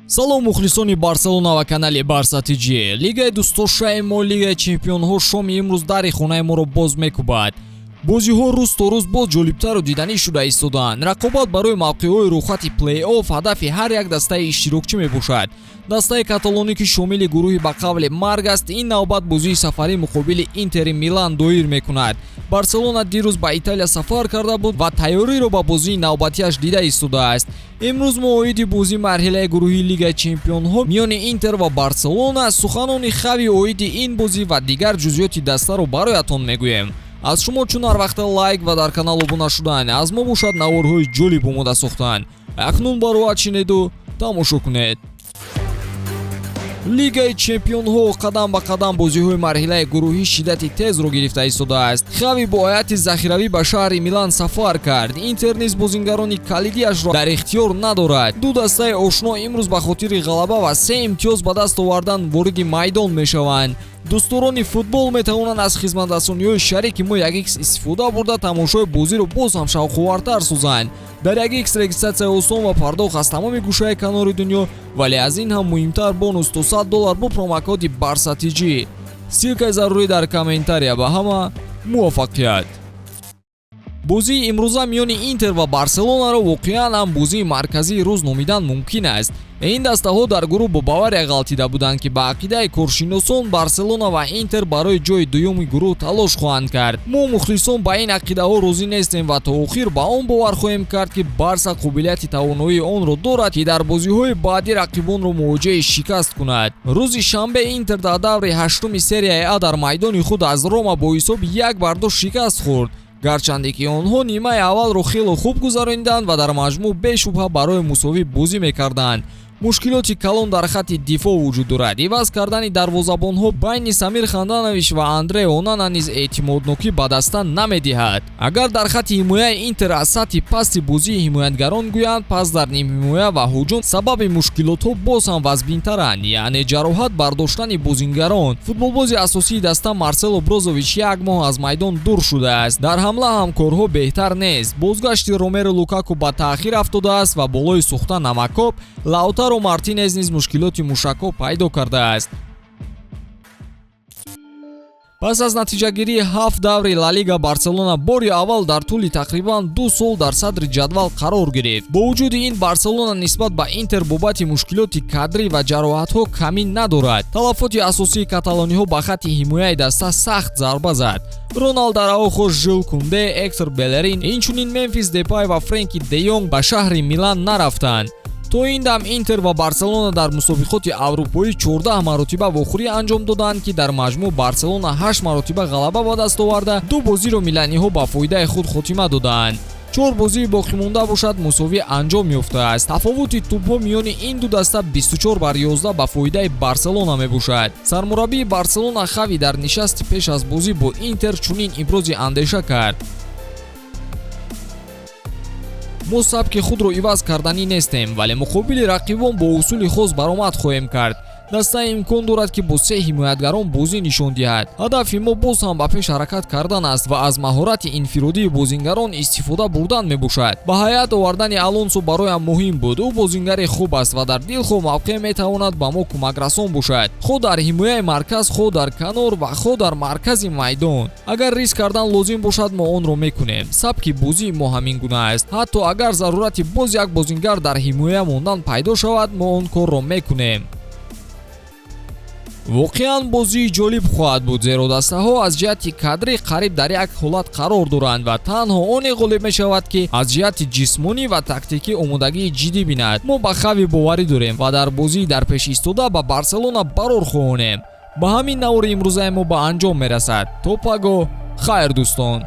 салом мухлисони Барселона ва канали Барса ТG. Лигаи дӯстдошаи мо Лигаи Чемпионҳо шоми имрӯз дари хонаи моро боз мекӯбад. бозиҳо рӯз то рӯз боз ҷолибтару диданӣ шуда истодаанд. Рақобат барои мавқеъҳои рӯхати плей-офф ҳадафи ҳар як дастаи иштирокчӣ мебошад. Дастаи каталонӣ ки шомили гурӯҳи ба қавли марг аст, ин навбат бозии сафарӣ муқобили Интери Милан доир мекунад. Барселона дирӯз ба Италия сафар карда буд ва тайёриро ба бозии навбатиаш дида истодааст. имрӯз мовоиди бозии марҳилаи гурӯҳи Лигаи Чемпионҳо миёни Интер ва Барселона, суханони хави оиди ин бозӣ ва дигар ҷузъиёти дастаро бароятон мегӯем. аз шумо чун ҳар вақта лайк ва дар канал обуна шудан, аз мо бошад наворҳои ҷолиб омода сохтан. акнун бароят шинеду тамошо кунед. Лигаи Чемпионҳо қадам ба қадам бозиҳои марҳилаи гурӯҳӣ шиддати тезро гирифта истодааст. хави бо ҳайати захиравӣ ба шаҳри Милан сафар кард. Интер низ бозингарони калидиашро дар ихтиёр надорад. ду дастаи ошно имрӯз ба хотири ғалаба ва 3 имтиёз ба даст овардан вориди майдон мешаванд. дӯстдорони футбол метавонанд аз хизматрасониҳои шарики мо 1x истифода бурда тамошои бозиро боз ҳам шавқовартар созанд. дар 1x регистратсия осон ва пардохт аз тамоми гӯшаи канори дунё, вале аз ин ҳам муҳимтар бонус то $100 бо промокоди Барса TG. ссилкаи зарурӣ дар комментария. ба ҳама муваффақият. бозии имрӯза миёни Интер ва Барселонаро воқеан ҳам бозии марказии рӯз номидан мумкин аст. ин дастаҳо дар гурӯҳ бо Бавария ғалтида буданд ки ба ақидаи коршиносон Барселона ва Интер барои ҷои дуюми гурӯҳ талош хоҳанд кард. мо мухлисон ба ин ақидаҳо розӣ нестем ва то охир ба он бовар хоҳем кард ки Барса қобилияти тавоноии онро дорад ки дар бозиҳои баъдӣ рақибонро мувоҷиҳи шикаст кунад. рӯзи шанбе Интер дар даври 8-уми серияи А дар майдони худ аз Рома бо ҳисоби 1-2 шикаст хӯрд. гарчанде ки онҳо нимаи аввалро хело хуб гузаронданд ва дар маҷмӯъ бешубҳа барои мусовӣ бозӣ мекарданд. мушкилоти калон дар хатти дифоъ вуҷуд дорад. иваз кардани дарвозабонҳо байни Самир Ханданович ва Андре Онана низ эътимоднокӣ ба даста намедиҳад. агар дар хатти ҳимояи Интер аз сатҳи пасти бозии ҳимоятгарон гӯянд, пас дар нимҳимоя ва ҳуҷум сабаби мушкилотҳо боз ҳам вазбинтаранд, яъне ҷароҳат бардоштани бозингарон. футболбози асосии даста Марсело Брозович 1 моҳ аз майдон дур шудааст. дар ҳамла ҳам корҳо беҳтар нест. бозгашти Ромеро Лукаку ба таъхир афтодааст ва болои сӯхта намакоб Лаутаро Мартинез низ мушкилоти мушакҳо пайдо кардааст. пас аз натиҷагирии 7 даври Ла Лига, Барселона бори аввал дар тӯли тақрибан 2 сол дар садри ҷадвал қарор гирифт. бо вуҷуди ин Барселона нисбат ба Интер бобати мушкилоти кадрӣ ва ҷароҳатҳо камӣ надорад. талафоти асосии каталониҳо ба хатти ҳимояи даста сахт зарба зад. Роналд Араухо, Жил Кунде, Эктор Белерин, инчунин Мемфис Депай ва Френки де Йонг ба шаҳри Милан нарафтанд. то ин дам Интер ва Барселона дар мусобиқоти аврупоӣ 14 маротиба вохӯрӣ анҷом доданд ки дар маҷмӯъ Барселона 8 маротиба ғалаба ба даст оварда, 2 бозиро миланиҳо ба фоидаи худ хотима доданд. 4 бозии боқимонда бошад мусовӣ анҷом ёфтааст. тафовути тӯбҳо миёни ин ду даста 24-11 ба фоидаи Барселона мебошад. сармураббии Барселона хави дар нишасти пеш аз бозӣ бо Интер чунин ибрози андеша кард: мо сабки худро иваз карданӣ нестем, вале муқобили рақибон бо усули хос баромад хоҳем кард. даста имкон дорад ки бо 3 ҳимоятгарон бозӣ нишон диҳад. ҳадафи мо боз ҳам ба пеш ҳаракат кардан аст ва аз маҳорати инфиродии бозингарон истифода бурдан мебошад. ба ҳайат овардани Алонсо бароям муҳим буд. ӯ бозингари хуб аст ва дар дилхоҳ мавқеъ метавонад ба мо кӯмакрасон бошад, хо дар ҳимояи марказ, хо дар канор ва хо дар маркази майдон. агар риск кардан лозим бошад, мо онро мекунем. сабки бозии мо ҳамин гуна аст. ҳатто агар зарурати боз як бозингар дар ҳимоя мондан пайдо шавад, мо он корро мекунем. воқеан бозии ҷолиб хоҳад буд, зеро дастаҳо аз ҷиҳати кадрӣ қариб дар як ҳолат қарор доранд ва танҳо оне ғолиб мешавад ки аз ҷиҳати ҷисмонӣ ва тактикӣ омодагии ҷиддӣ бинад. мо ба хави боварӣ дорем ва дар бозии дар пеш истода ба Барселона барор хоҳонем. ба ҳамин навори имрӯзаи мо ба анҷом мерасад. то паго хайр дӯстон.